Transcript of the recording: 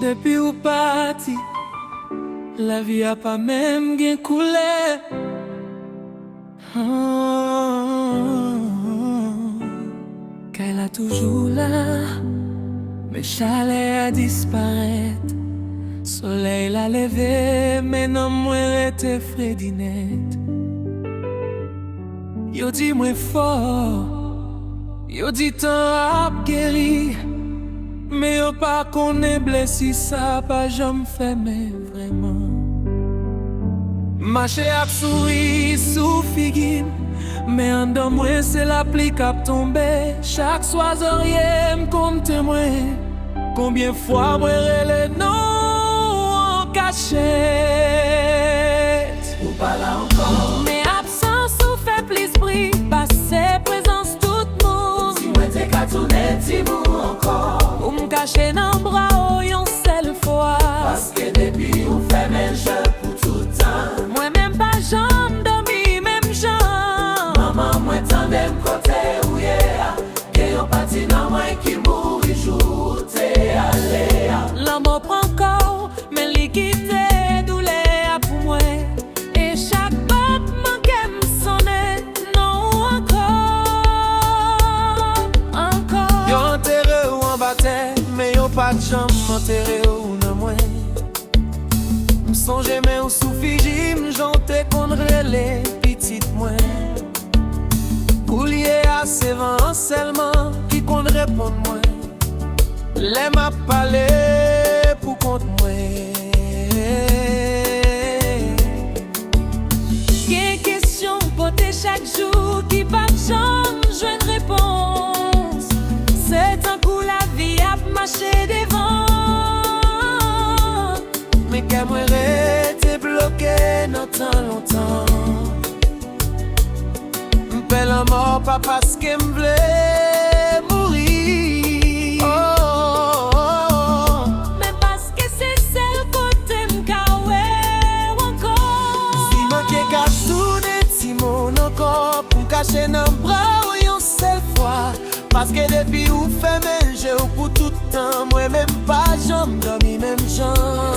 Depuis ou parti, la vie a pas même bien coulé. Qu'elle a toujours là, mais chalet a disparaître. Soleil l'a levé, mais non moi était fredinette. Yo dit moi fort, yo dit tant a guéri, mais yo pas connaît blessé ça pas jamais fait mais vraiment. Marché a souri sous figuine, mais en dedans moi c'est la pluie qui a tombé. Chaque soir j'aime comme témoin, combien fois moi les noms en cachette. Ou pas là encore. Mais absence ou fait plus bruit, passé présence tout le monde. Si moi t'es qu'à tourner, dis-moi encore. Ou m'cacher dans bras ou yon seule fois. Parce que depuis ou fait mes jeux pour tout le temps. Moi même pas jambe dormi, même jambe. Maman moi tendais côté où y'a. Et yon parti dans moi qui mourit jour t'es allé. L'amour prend corps, mais liquide douleur pour moi. Et chaque battement qu'elle me sonnait, non encore. Yo enterré ou en bataille, mais yo pas de jambe enterré ou non moins. M'songe mais ou sous figi, m'jante contre les petites moins. Pour lier à ces vents seulement qui compte répondre moi. Les m'a parlé pour compte moi. Quelle question portée chaque jour qui pas jamais joue une réponse. C'est un coup la vie a marché devant. Mais qu'elle moi rester bloqué dans tant longtemps. M'pelle la mort pas parce qu'elle m'voulait mourir. Mais parce que c'est celle côté m'kawe encore. Si manqué qu'à tourner Timon encore pour cacher dans bras ou yon seule fois. Parce que depuis ou fait mes jeux pour tout le temps, moi même pas jambe dormi même jambe.